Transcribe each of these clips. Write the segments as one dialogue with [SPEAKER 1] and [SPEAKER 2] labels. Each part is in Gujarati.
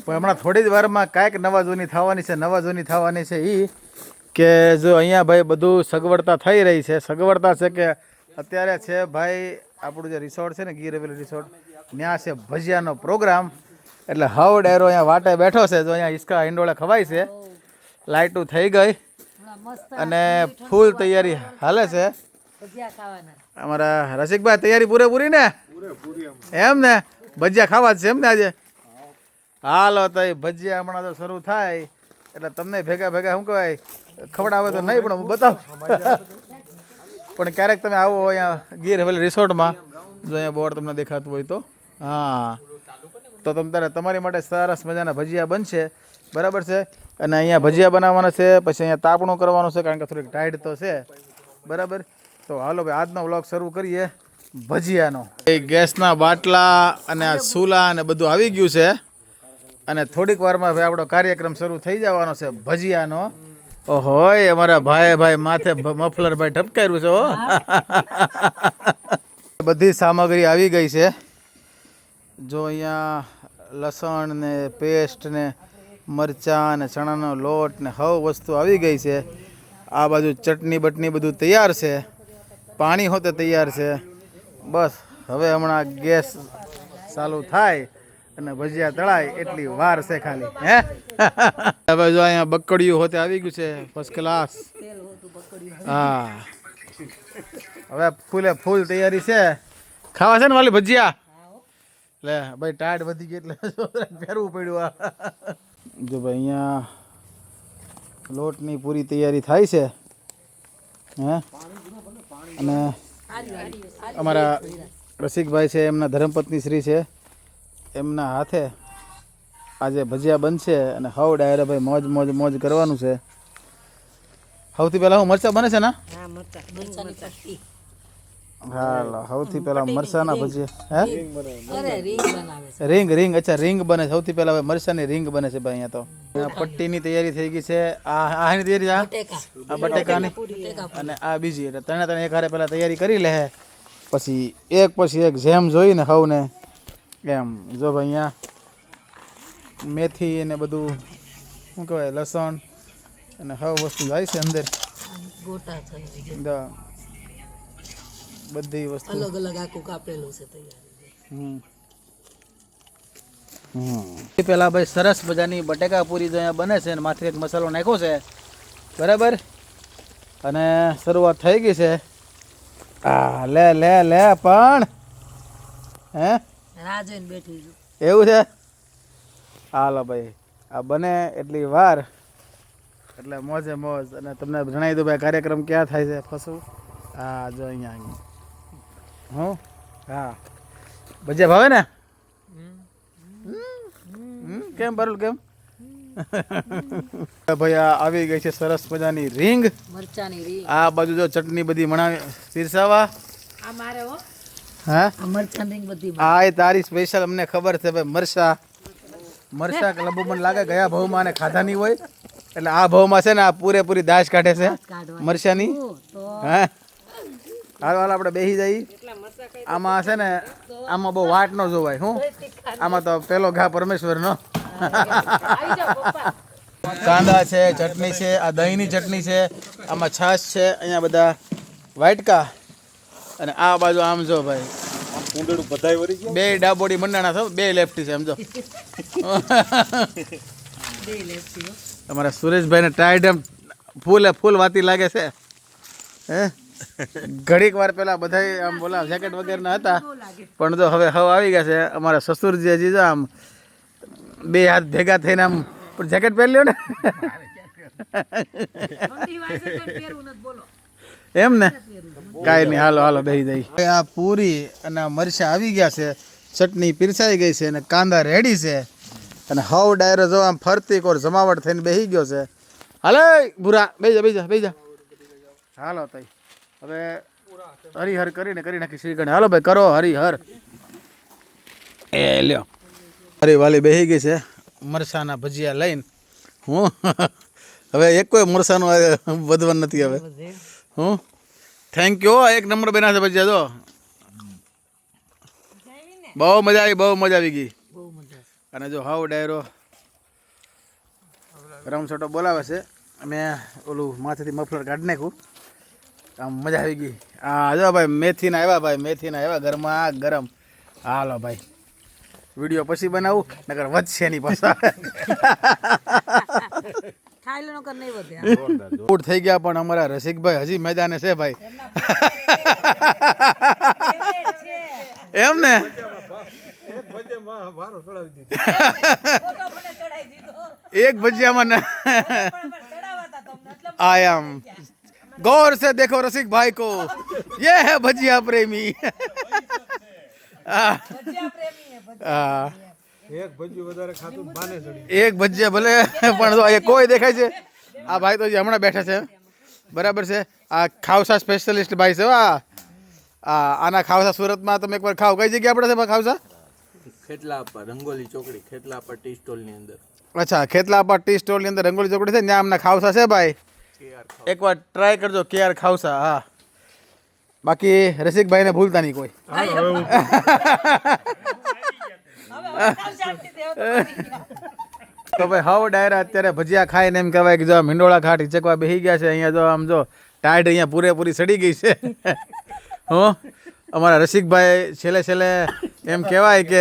[SPEAKER 1] પણ હમણાં થોડી જ વારમાં કાંઈક નવા જૂની થવાની છે એ કે જો અહીંયા ભાઈ બધું સગવડતા થઈ રહી છે. સગવડતા છે કે અત્યારે છે ભાઈ આપણું જે રિસોર્ટ છે ને ગીર હવેલી રિસોર્ટ, ત્યાં છે ભજીયાનો પ્રોગ્રામ. એટલે હવ ડાયરો અહીંયા વાટે બેઠો છે. જો અહીંયા હિસકા હિંડોળે ખવાય છે, લાઇટું થઈ ગઈ અને ફૂલ તૈયારી હાલે છે. અમારા રસિકભાઈ તૈયારી પૂરેપૂરી ને? એમ ને, ભજીયા ખાવા જ છે એમ ને આજે? હાલો તો ભજીયા હમણાં તો શરૂ થાય એટલે તમને ભેગા શું કહેવાય ખવડાવે તો નહીં, પણ હું બતાવું. પણ ક્યારેક તમે આવો અહીંયા ગીર હવેલી રિસોર્ટમાં, જો અહીંયા બોર્ડ તમને દેખાતું હોય તો, હા, તો તમારી માટે સરસ મજાના ભજીયા બનશે, બરાબર છે. અને અહીંયા ભજીયા બનાવવાના છે, પછી અહીંયા તાપણું કરવાનું છે, કારણ કે થોડીક ટાઈટ તો છે, બરાબર. તો હાલો ભાઈ આજનો વ્લોગ શરૂ કરીએ ભજીયાનો. એ ગેસના બાટલા અને આ સુલા અને બધું આવી ગયું છે અને થોડીક વારમાં ભાઈ આપણો કાર્યક્રમ શરૂ થઈ જવાનો છે ભજીયાનો. ઓહોય અમારા ભાઈ માથે મફલર ભાઈ ઠપકાર્યું છે હો. બધી સામગ્રી આવી ગઈ છે. જો અહીંયા લસણ ને પેસ્ટ ને મરચાં ને ચણાનો લોટ ને હવ વસ્તુ આવી ગઈ છે. આ બાજુ ચટણી બટણી બધું તૈયાર છે, પાણી હોતે તૈયાર છે. બસ હવે હમણાં ગેસ ચાલુ થાય અને ભજીયા તળાય એટલી વાર છે ખાલી. હે હવે જો અહીંયા બકડિયું હોતે આવી ગયું છે, ફર્સ્ટ ક્લાસ. હા, હવે ફૂલે ફૂલ તૈયારી છે. ખાવા છે ને વાલી ભજીયા? લે ભાઈ ટાઈટ વધી ગઈ એટલે ફેરવું પડ્યું. જો ભાઈ અહીંયા લોટની પૂરી તૈયારી થાય છે. હે, અને અમારા રસિકભાઈ છે, એમના ધર્મપત્ની શ્રી છે, એમના હાથે આજે ભજીયા બનશે અને હવ ડાયરે ભાઈ મોજ કરવાનું છે. સૌથી પહેલા હું મરચા બને છે ને? હાલો, સૌથી પહેલા મરચાના ભજીયા. હે, રીંગ, અચ્છા રીંગ બને. સૌથી પહેલા મરચાની રીંગ બને છે ભાઈ. અહીંયા તો પટ્ટીની તૈયારી થઈ ગઈ છે. આની તૈયારી, આ બટેકાની અને આ બીજી, એટલે ત્રણે એક હારે પહેલા તૈયારી કરી લે. પછી એક જેમ જોઈને હવને એમ. જો ભાઈ અહીંયા મેથી અને બધું શું કહેવાય લસણ અને હવ વસ્તુ જાય છે અંદર. બધી વસ્તુ અલગ આખું કાપેલું છે તૈયાર. પેલા ભાઈ સરસ મજાની બટેકા પૂરી જો અહીંયા બને છે અને માથે એક મસાલો નાખ્યો છે, બરાબર. અને શરૂઆત થઈ ગઈ છે. આ લે પણ હે રાજન બેઠી એવું છે. હાલો ભાઈ, આ બને એટલી વાર એટલે મોજે મોજ. અને તમને જણાવી દઉં ભાઈ કાર્યક્રમ ક્યાં થાય છે ફસું. હા જો અહીંયા હું, હા ભજીયા ભાવે ને? કેમ બરોલ કેમ? ભાઈ આ આવી ગઈ છે સરસ મજાની રીંગ, મરચાની રીંગ. આ બાજુ જો ચટણી બધી મણાવી શીરસાવા. આ મારે હો. હા, મરચાની રીંગ બધી. આ એ તારી સ્પેશિયલ, અમને ખબર છે ભાઈ. મરસા લબુ મને લાગે ગયા ભાવમાં ને ખાધા નહીં હોય, એટલે આ ભાવમાં છે ને આ પૂરેપૂરી દાશ કાઢે છે મરચાની. હા, હાલ આપણે બેસી જઈએ. આમાં છે ને આમાં બહુ વાટ ન જોવાય. હું આમાં તો પેલો ઘા પરમેશ્વરનો. કાંદા છે, ચટણી છે, આ દહીંની ચટણી છે, આમાં છાશ છે, અહીંયા બધા વાટકા. અને આ બાજુ આમ જો ભાઈ બે ડાબોડી મંડાણા થો, બે લેફ્ટી છે સમજો. તમારા સુરેશભાઈ ને ટાઈડ એમ ફૂલ વાતી લાગે છે. હે, ઘડીક વાર પેલા બધા આમ બોલા જેકેટ વગેરેના હતા, પણ જો હવે આવી ગયા છે. અમારા સસુરજી હજી આમ બે હાથ ભેગા થઈને આમ જેકેટ પહેરી લ્યો ને એમ ને. કાંઈ નહીં, હાલો બેસી જાય. આ પૂરી અને મરચાં આવી ગયા છે, ચટણી પીરસાઈ ગઈ છે અને કાંદા રેડી છે. અને હવ ડાયરો જો આમ ફરતી કોર જમાવટ થઈને બેસી ગયો છે. હાલે ભૂરા બેસી જા. હાલો તઈ હવે હરિહર કરી નાખી શ્રીગણ. હાલો ભાઈ કરો હરિહર. એ લ્યો હરી વાલી બેસી ગઈ છે મરસાના ભજીયા લઈને. હું હવે એક કોઈ મરસાનું વધવાનું નથી હવે. હું થેન્ક યુ. એક નંબર બના છે ભજીયા. જો બહુ મજા આવી ગઈ. અને જો હાવ ડાયરો ગરમ છોટો બોલાવે છે. મેં ઓલું માથેથી મફલર કાઢી નાખ્યું. આમ મજા આવી ગઈ. હા જો ભાઈ મેથીના આવ્યા, ભાઈ મેથીના આવ્યા ગરમા ગરમ. હાલો ભાઈ વિડીયો પછી બનાવું નકર વધશે નહીં પાછા. ફૂડ થઈ ગયા પણ અમારા રસિકભાઈ હજી મેદાને છે ભાઈ. એમ ને एक भजिया में आयाम गौर से देखो रसिक भाई को, ये है भजिया प्रेमी. एक भजिया भले પણ એ કોઈ દેખાય છે. આ ભાઈ તો હમણાં બેઠા છે બરાબર છે. આ ખાવસા સ્પેશિયલિસ્ટ ભાઈ છે. આના ખાવસા સુરતમાં તમે એકવાર ખાવ. કઈ જગ્યા આપણે છે ખાવસા?
[SPEAKER 2] ખેતલા પર રંગોલી ચોકડી, ખેતલા પર ટી સ્ટોલ ની અંદર.
[SPEAKER 1] અચ્છા ખેતલા પર ટી સ્ટોલ ની અંદર રંગોલી ચોકડી છે, ત્યાં આમના ખાવસા છે ભાઈ. એકવાર ટ્રાય કરજો KR ખાવસા. હા બાકી રસિકભાઈ ને ભૂલતા નહીં કોઈ. તો ભાઈ હાવ ડાયરા અત્યારે ભજીયા ખાઈને એમ કહેવાય કે જો મીંડોળા ઘાટ હિચકવા બેસી ગયા છે. અહીંયા જો આમ જો ટાઈડ અહીંયા પૂરેપૂરી સડી ગઈ છે. હો અમારા રસિકભાઈ છેલ્લે છેલ્લે એમ કહેવાય કે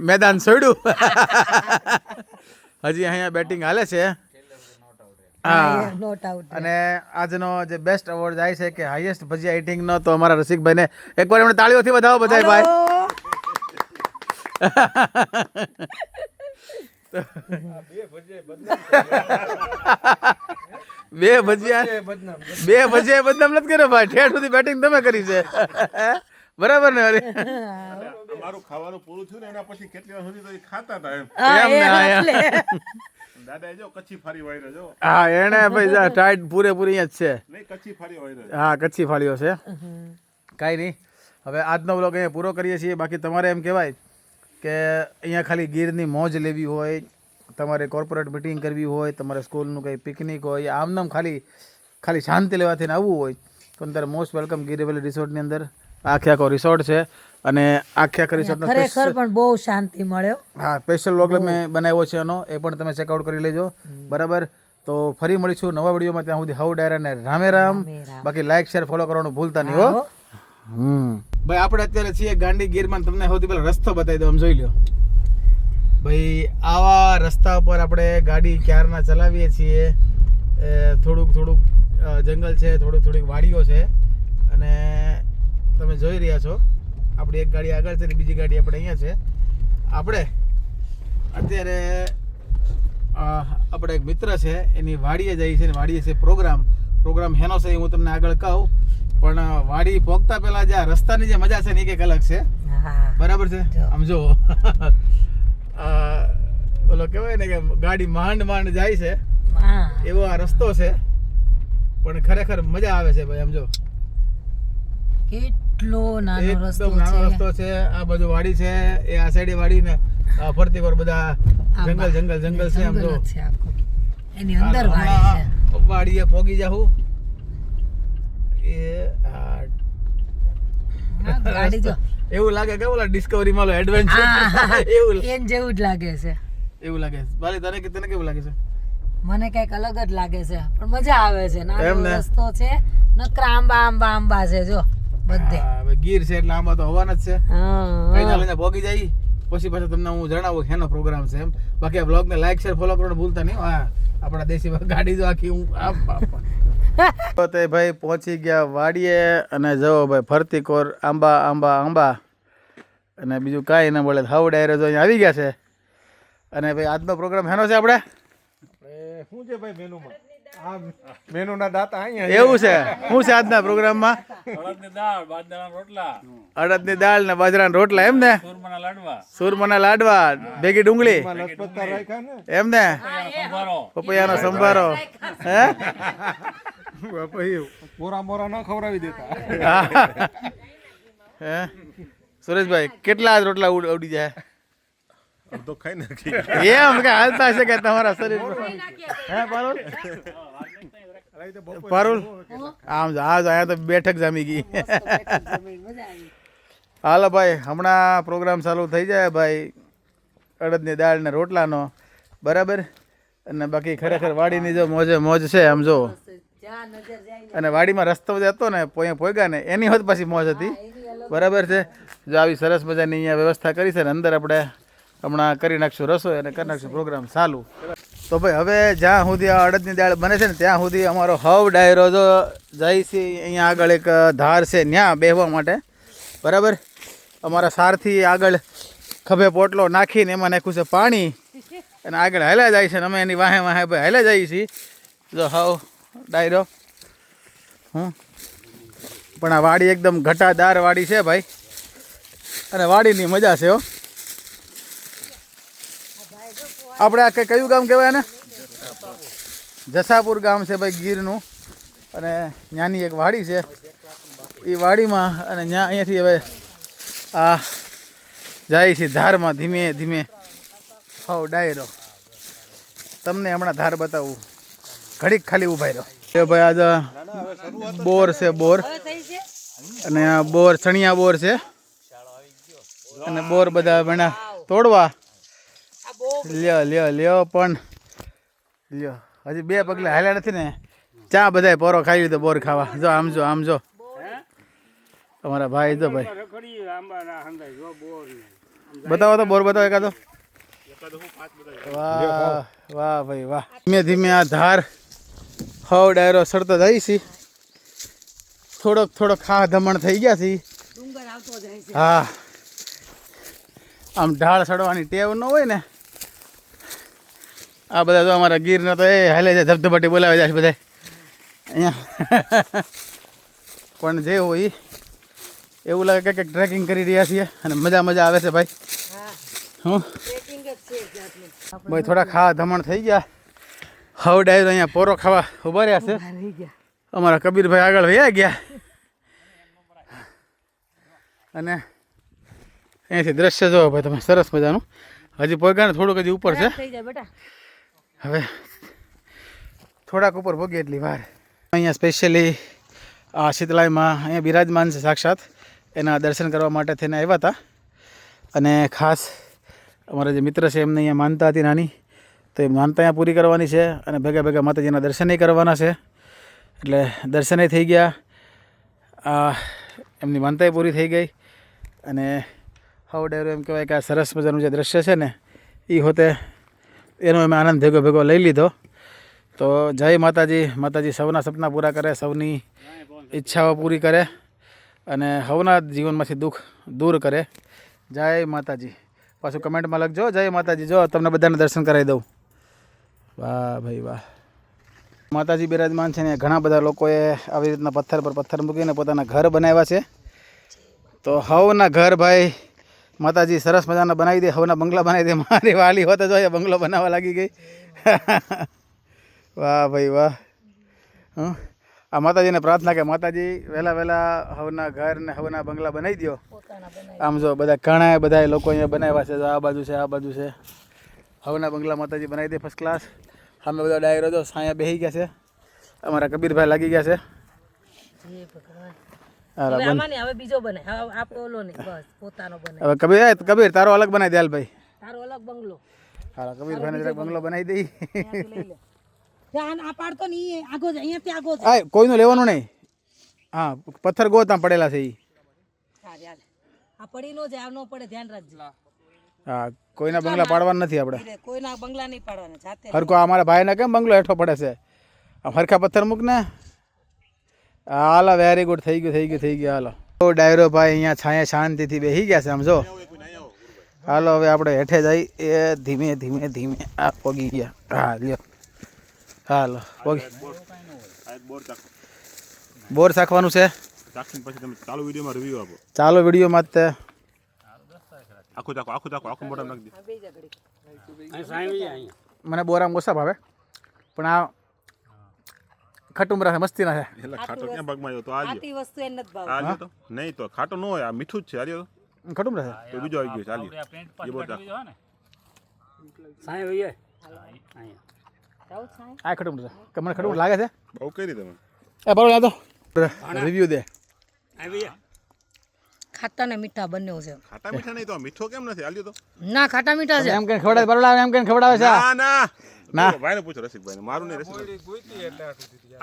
[SPEAKER 1] મેદાન છોડ્યું. હજી અહીંયા બેટિંગ હાલે છે. હા અને આજનો જે બેસ્ટ એવોર્ડ જાય છે કે હાઈએસ્ટ ભજીયા ઇટિંગ નો, તો અમારા રસિકભાઈને એકવાર એમણે તાળીઓથી વધાવો બધા ભાઈ. બે ભજીયા બદનામ નથી કર્યો ભાઈ. ઠેઠ સુધી બેટિંગ તમે કરી છે બરાબર ને? અરે
[SPEAKER 3] મારું ખાવાનું પૂરું થયું ને એના પછી કેટલી વાર સુધી તો ખાતા હતા એમ. દાદા જો કચ્છી ફારી વાયરો જો.
[SPEAKER 1] હા એને ભાઈ ટાઈટ પૂરેપૂરી અહીંયા જ છે.
[SPEAKER 3] નહીં કચ્છી ફારી વાયરો.
[SPEAKER 1] હા કચ્છી ફાળીઓ છે. કાંઈ નહીં, હવે આજનો વ્લોગ અહીંયા પૂરો કરીએ છીએ. બાકી તમારે એમ કહેવાય કે અહીંયા ખાલી ગીરની મોજ લેવી હોય, તમારે કોર્પોરેટ મિટિંગ કરવી હોય, તમારે સ્કૂલનું કંઈ પિકનિક હોય, આમનામ ખાલી શાંતિ લેવાથી આવવું હોય તો અંદર મોસ્ટ વેલકમ ગીર વેલી રિસોર્ટની અંદર આખો રિસોર્ટ છે. અને આખા રિસોર્ટનો
[SPEAKER 4] ખરેખર પણ બહુ શાંતિ મળ્યો.
[SPEAKER 1] હા સ્પેશિયલ વ્લોગ મેં બનાવ્યો છે એનો, એ પણ તમે ચેકઆઉટ કરી લેજો બરાબર. તો ફરી મળીશું નવા વિડીયોમાં. ત્યાં સુધી હાઉ ડાયરાને રામે રામ. બાકી લાઈક શેર ફોલો કરવાનું ભૂલતા નહીં હો. ભાઈ આપણે અત્યારે છીએ ગાંડી ગીરમાં. તમને સૌથી પહેલા રસ્તો બતાવી દઉં, આમ જોઈ લો ભાઈ. આવા રસ્તા ઉપર આપણે ગાડી ક્યારના ચલાવીએ છીએ. થોડુંક જંગલ છે, થોડીક વાડીઓ છે અને તમે જોઈ રહ્યા છો આપણી એક ગાડી આગળ છે ને બીજી ગાડી આપણે અહીંયા છે. આપણે અત્યારે આપણે એક મિત્ર છે એની વાડીએ જઈએ છીએ. વાડીએ છે પ્રોગ્રામ હેનો છે હું તમને આગળ કહું, પણ વાડી પહોંચતા પહેલા જે રસ્તાની જે મજા છે ને એ કંઈક અલગ છે બરાબર છે. આમ જો ઓલો કહેવાય ને કે ગાડી માંડ જાય છે એવો આ રસ્તો છે, પણ ખરેખર મજા આવે છે ભાઈ. આમ જો
[SPEAKER 4] કેટલો નાનો
[SPEAKER 1] રસ્તો છે. આ બાજુ વાડી છે, એ આ સાઈડે વાડી ને ફરતી પર બધા જંગલ છે. આમ જો
[SPEAKER 4] એની અંદર વાડી છે.
[SPEAKER 1] વાડીએ પોગી જાઉં એ
[SPEAKER 4] ગાડી જો
[SPEAKER 1] એવું લાગે કે ઓલા ડિસ્કવરી માં એડવેન્ચર એવું
[SPEAKER 4] એન જેવું જ લાગે છે.
[SPEAKER 1] એવું લાગે બાલી તને કેવું લાગે છે?
[SPEAKER 4] મને કઈક અલગ જ લાગે છે, પણ મજા આવે છે. નાનો રસ્તો છે, નકરા આંબા છે જો બધે.
[SPEAKER 1] ગીર છે એટલે આંબા તો હોવાના જ છે. કઈ ના લઈને ભોગી જાય પછી તમને હું જણાવું હેનો પ્રોગ્રામ છે એમ. બાકી આ બ્લોગ ને લાઈક શેર ફોલો કરવાનું ભૂલતા નહીં. હા આપણા દેશી ગાડી તો આખી હું તો ભાઈ પહોંચી ગયા વાડીએ અને જો ભાઈ ફરતી કોર આંબા અને બીજું કાંઈ ના બોલે. હાવ ડાયરો જો અહીંયા આવી ગયા છે. અને ભાઈ આજનો પ્રોગ્રામ હેનો છે આપણે
[SPEAKER 3] શું છે ભાઈ મેનુમાં? આ મેનુના દાતા અહીંયા
[SPEAKER 1] એવું છે. શું છે આજના પ્રોગ્રામમાં? અડદની દાળ ને બાજરાના રોટલા એમ ને? સુરમાના લાડવા, ભેગી ડુંગળી એમ ને? પપૈયાનો સંભારો. હે
[SPEAKER 3] મોરા ન ખવડાવી દેતા.
[SPEAKER 1] હે સુરેશભાઈ કેટલા રોટલા ઉડી જાય?
[SPEAKER 3] તો ખાઈ નાખી
[SPEAKER 1] એમ કે હાલતા છે કે તમારા શરીર હે પારુલ આમ અહીંયા તો બેઠક જામી ગઈ. હાલો ભાઈ હમણાં પ્રોગ્રામ ચાલુ થઈ જાય ભાઈ અડદની દાળ ને રોટલાનો બરાબર. અને બાકી ખરેખર વાડીની જો મોજે મોજ છે આમ જો.
[SPEAKER 4] જ્યાં નજર જાય
[SPEAKER 1] અને વાડીમાં રસ્તો જે હતો ને પોયા પોગ્યા ને એની હોત પાછી મોજ હતી. બરાબર છે. જો આવી સરસ મજાની અહીંયા વ્યવસ્થા કરી છે ને અંદર આપણે હમણાં કરી નાખશું રસોઈ અને કરી નાખશું પ્રોગ્રામ ચાલુ. તો ભાઈ હવે જ્યાં સુધી આ અડદની દાળ બને છે ને ત્યાં સુધી અમારો હવ ડાયરો જો જાય છે. અહીંયા આગળ એક ધાર છે ત્યાં બેહવા માટે. બરાબર. અમારા સારથી આગળ ખભે પોટલો નાખીને એમાં નાખ્યું છે પાણી અને આગળ હાલ્યા જાય છે ને અમે એની વાહે વાહે ભાઈ હાલ્યા જઈએ છીએ. જો હવ ડાયરો પણ આ વાડી એકદમ ઘટાદાર વાડી છે ભાઈ અને વાડીની મજા છે હો. આપણે આ કયું ગામ કહેવાય ને? જસાપુર ગામ છે ભાઈ ગીરનું. અને ત્યાંની એક વાડી છે એ વાડીમાં અને ત્યાં અહીંયાથી હવે આ જાય છે ધારમાં ધીમે ધીમે. હવ ડાયરો તમને હમણાં ધાર બતાવું. ઘડીક ખાલી ઉભા રહ્યો. એ ભાઈ આજે બોર છે બોર અને આ બોર ચણિયા બોર છે અને બોર બધા બના તોડવા લ્યો લ્યો લ્યો પણ લ્યો હજી 2 પગલા હાલ્યા નથી ને ચા બધાય પોરો ખાઈ લીધો બોર ખાવા. જો આમ જો આમ જો તમારા ભાઈ જો ભાઈ બતાવો તો બોર બતાવો એકાદો. વાહ વાહ ભાઈ વાહ. ધીમે ધીમે આ ધાર હવ ડાયરો સરતો જાય છે. થોડોક ખા ધમણ થઈ ગયા છે. હા આમ ઢાળ ચડવાની ટેવ ન હોય ને. આ બધા તો અમારા ગીરના તો એ હાલે છે ધબધબાટી બોલાવે જાય બધા અહીંયા. પણ જે હોય એવું લાગે કે ટ્રેકિંગ કરી રહ્યા છીએ અને મજા આવે છે ભાઈ. હું ભાઈ થોડા ખા ધમણ થઈ ગયા. હવ ડાયરો અહીંયા પોરો ખાવા ઉભા રહ્યા છે. અમારા કબીરભાઈ આગળ વયા ગયા અને અહીંયાથી દ્રશ્ય જોવો ભાઈ તમે સરસ મજાનું. હજી પોગાને થોડુંક હજી ઉપર છે. હવે થોડાક ઉપર પગે એટલી વાર. અહીંયા સ્પેશિયલી આ શીતલાઈમાં અહીંયા બિરાજમાન છે સાક્ષાત. એના દર્શન કરવા માટે થઈને આવ્યા હતા અને ખાસ અમારા જે મિત્ર છે એમને અહીંયા માનતા હતી નાની તો એ માનતા અહીંયા પૂરી કરવાની છે અને ભેગા ભેગા માતાજીના દર્શનય કરવાના છે. એટલે દર્શનય થઈ ગયા. એમની માનતાય પૂરી થઈ ગઈ અને હવ ડાયરો એમ કહેવાય કે આ સરસ મજાનું જે દ્રશ્ય છે ને એ હોતે એનો અમે આનંદ ભેગો લઈ લીધો. તો જય માતાજી. માતાજી સૌના સપના પૂરા કરે, સૌની ઈચ્છાઓ પૂરી કરે અને સૌના જીવનમાંથી દુઃખ દૂર કરે. જય માતાજી. પાછું કમેન્ટમાં લખજો જય માતાજી. જો તમને બધાને દર્શન કરાવી દઉં. વાહ ભાઈ વાહ. માતાજી બિરાજમાન છે ને ઘણા બધા લોકોએ આવી રીતના પથ્થર પર પથ્થર મૂકીને પોતાના ઘર બનાવ્યા છે. તો હવના ઘર ભાઈ માતાજી સરસ મજાના બનાવી દે. હવના બંગલા બનાવી દે. મારી વાલી હોતે જો એ બંગલો બનાવવા લાગી ગઈ. વાહ ભાઈ વાહ. આ માતાજીને પ્રાર્થના કે માતાજી વહેલા હવના ઘર ને હવના બંગલા બનાવી દો. આમ જો બધા ઘણા બધા લોકો અહીંયા બનાવ્યા છે. આ બાજુ છે, આ બાજુ છે. હવના બંગલા માતાજી બનાવી દે ફર્સ્ટ ક્લાસ. સામે બધા ડાયરો જો સાયા બેસી ગયા છે. અમારા કબીરભાઈ લાગી ગયા છે.
[SPEAKER 4] હવે બીજો બને.
[SPEAKER 1] હવે કબીર તારો અલગ બનાવી દે હાલ ભાઈ.
[SPEAKER 4] તારો અલગ બંગલો.
[SPEAKER 1] હા કબીરભાઈને બંગલો બનાવી દઈ. કોઈનું લેવાનું નહીં. હા પથ્થર ગોતા પડેલા છે. હા કોઈના બંગલા પાડવાના નથી આપણે.
[SPEAKER 4] કોઈના બંગલા નહીં પાડવાના જાતે.
[SPEAKER 1] હરકો અમારા ભાઈને કેમ બંગલો હેઠો પડે છે. આમ હરખા પથ્થર મૂક ને. હાલો વેરી ગુડ. થઈ ગયું હાલો. ડાયરો ભાઈ અહીંયા છાયા શાંતિથી બેસી ગયા છે આમ જો. હાલો હવે આપણે હેઠે જઈ એ ધીમે આ પગી ગયા. હા લ્યો હાલો પગી. બોર ચાખવાનું છે. ચાલો વિડીયોમાં જ તે મને બોરામ ઓછા ભાવે પણ આ ખટુમરા છે મસ્તી ના છે.
[SPEAKER 3] નહીં તો ખાટો ન હોય. આ મીઠું જ છે.
[SPEAKER 1] ખટુમરા છે.
[SPEAKER 3] બીજો આવી ગયો
[SPEAKER 1] આ ખટુમરા છે. મને ખટુમર લાગે છે.
[SPEAKER 3] બહુ કરી તમે
[SPEAKER 1] એ બરોબર આ તો રિવ્યુ દે.
[SPEAKER 4] ખાટા ને મીઠા બંને છે.
[SPEAKER 3] ખાટા મીઠા નહીં તો મીઠો કેમ નથી? આલ્યો તો
[SPEAKER 4] ના ખાટા મીઠા છે.
[SPEAKER 1] એમ કઈ ખવડાવે બરોડા એમ કઈ ખવડાવે છે.
[SPEAKER 3] ના
[SPEAKER 1] ના
[SPEAKER 5] ભાઈને પૂછો રસિકભાઈને, મારું નહીં રસિકભાઈ.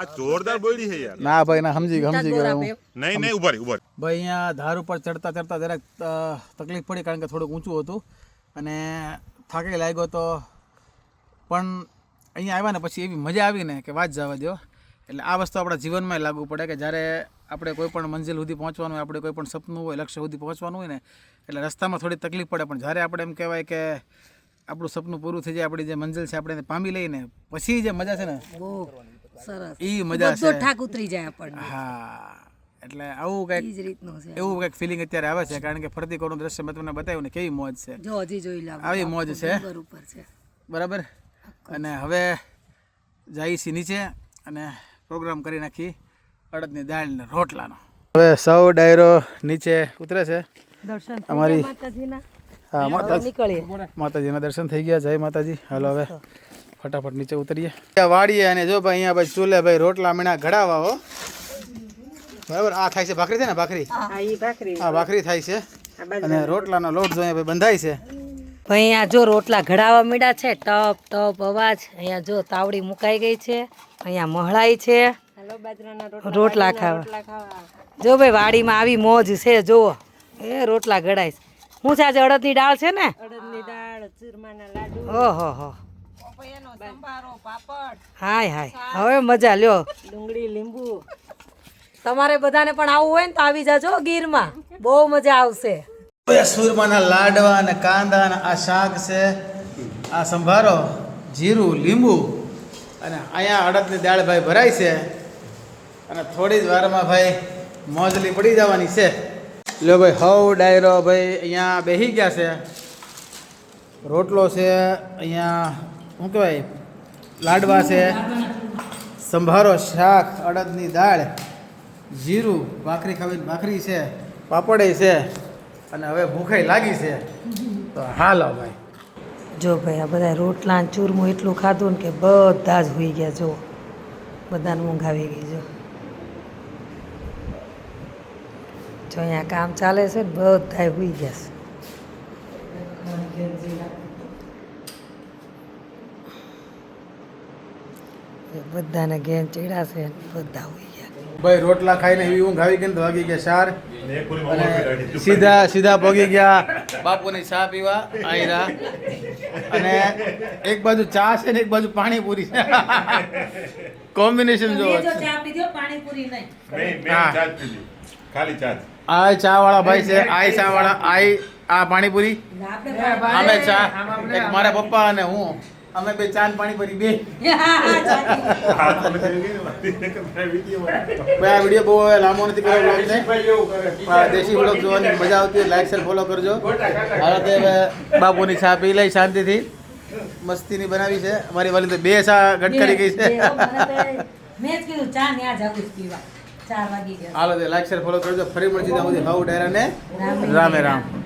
[SPEAKER 5] આ જોરદાર બોયડી છે યાર.
[SPEAKER 1] ના ભાઈ ના સમજી ગયો હું.
[SPEAKER 5] નહીં નહીં ઉભા રહી.
[SPEAKER 1] ભાઈ અહીંયા ધાર ઉપર ચડતા ચડતા જરાક તકલીફ પડી કારણ કે થોડુંક ઊંચું હતું અને થાકી લાગ્યો તો પણ અહીંયા આવ્યા ને પછી એવી મજા આવી ને કે વાત જવા દો. એટલે આ વસ્તુ આપણા જીવનમાં લાગુ પડે કે જ્યારે આપણે કોઈ પણ મંજિલ સુધી પહોંચવાનું હોય, આપણે કોઈ પણ સપનું હોય, લક્ષ્ય સુધી પહોંચવાનું હોય ને એટલે રસ્તામાં થોડી તકલીફ પડે, પણ જ્યારે આપણે એમ કહેવાય કે આપણું સપનું પૂરું થઈ જાય, આપણી જે મંજિલ છે આપણે એને પામી લઈને પછી જે મજા છે ને
[SPEAKER 4] બહુ સરસ
[SPEAKER 1] એ મજા
[SPEAKER 4] બધો
[SPEAKER 1] છે.
[SPEAKER 4] ઠાક ઉતરી જાય આપણને.
[SPEAKER 1] હા એટલે આવું કંઈક
[SPEAKER 4] ઈ જ રીતનું છે.
[SPEAKER 1] એવું કંઈક ફિલિંગ અત્યારે આવે છે કારણ કે ફરતી કોરનું દ્રશ્ય મેં તમને બતાવ્યું ને કેવી મોજ છે,
[SPEAKER 4] જો હજી જોઈ લો
[SPEAKER 1] આવી મોજ છે.
[SPEAKER 4] ડુંગર ઉપર છે.
[SPEAKER 1] બરાબર. અને હવે જઈએ છીએ નીચે અને પ્રોગ્રામ કરી નાખી અડદની દાળ ને રોટલાનો. હવે સૌ ડાયરો નીચે ઉતરે છે.
[SPEAKER 4] દર્શન
[SPEAKER 1] અમારી
[SPEAKER 4] માતાજીના
[SPEAKER 1] હા
[SPEAKER 4] નીકળીએ.
[SPEAKER 1] માતાજીના દર્શન થઈ ગયા. જય માતાજી. હાલો હવે ફટાફટ નીચે ઉતરીએ વાડીએ. અને જો ભાઈ અહીંયા ભાઈ ચૂલે ભાઈ રોટલા મીણા ઘડાવા હો. બરાબર. આ થાય છે ભાખરી છે ને ભાખરી, હા ભાખરી થાય છે અને રોટલાનો લોટ જો અહીંયા ભાઈ બંધાય છે.
[SPEAKER 4] ભાઈ અહીંયા જો રોટલા ઘડાવા મીડા છે, ટપ ટપ અવાજ. અહીંયા જો તાવડી મુકાઈ ગઈ છે, અહીંયા મહળાઈ છે રોટલા ખાવા. જો ભાઈ વાડીમાં આવી મોજ છે. જુઓ એ રોટલા ઘડાય છે. શું છે આજે અડદની દાળ છે ને? ઓહો હો હાય હાય. હવે મજા લ્યો. ડુંગળી લીંબુ. તમારે બધાને પણ આવવું હોય ને તો આવી જાજો ગીરમાં, બહુ મજા આવશે.
[SPEAKER 1] સુરમાના લાડવા અને કાંદા અને આ શાક છે, આ સંભારો, જીરું, લીંબુ અને અહીંયા અડદની દાળ ભાઈ ભરાય છે અને થોડી જ વારમાં ભાઈ મોજલી પડી જવાની છે. લ્યો ભાઈ હવ ડાયરો ભાઈ અહીંયા બેસી ગયા છે. રોટલો છે, અહીંયા શું કહેવાય લાડવા છે, સંભારો, શાક, અડદની દાળ, જીરું, ભાખરી ખાવી ભાખરી છે, પાપડે છે અને હવે ભૂખાઈ લાગી છે તો હાલો ભાઈ.
[SPEAKER 4] જો ભાઈ આ બધા રોટલા ને ચૂરમું એટલું ખાધું ને કે બધા જ હોઈ ગયા. જો બધાને ઊંઘ આવી ગઈ. જો જો અહીંયા કામ ચાલે છે ને બધા હોઈ ગયા છે. બધાને ઘેન ચડ્યા છે ને બધા હોઈ ગયા.
[SPEAKER 1] ભાઈ રોટલા ખાઈને એવી ઊંઘ આવી ગઈ ને તો વાગી ગયા 4 અને સીધા પહોંચી ગયા બાપુની ચા પીવા આયરા. અને એક બાજુ ચા છે ને એક બાજુ પાણીપુરી છે. કોમ્બિનેશન જો
[SPEAKER 5] ખાલી ચાર્જ.
[SPEAKER 1] આ ચા વાળા ભાઈ છે, આ ચા વાળા, આ પાણીપુરી, અમે ચા, એક મારા પપ્પા અને હું, અમે બે ચા ને પાણીપુરી બે. ભાઈ આ વિડીયો બહુ હવે લાંબો નથી કરવો, દેશી વ્લોગ જોવાની મજા આવતી હોય લાઈક શેર ફોલો કરજો. હાલો તે હવે બાપુની ચા પી લઈ શાંતિથી, મસ્તીની બનાવી છે અમારી વાલી તો 2 ચા ગટકારી ગઈ છે.
[SPEAKER 4] મેં જ કીધું ચા ને આ જાવું જ પીવા. 4 વાગી ગયા.
[SPEAKER 1] હાલો તે લાઈક શેર ફોલો કરજો. ફરી મળીએ ત્યાં સુધી હવ ડાયરાને રામે રામ.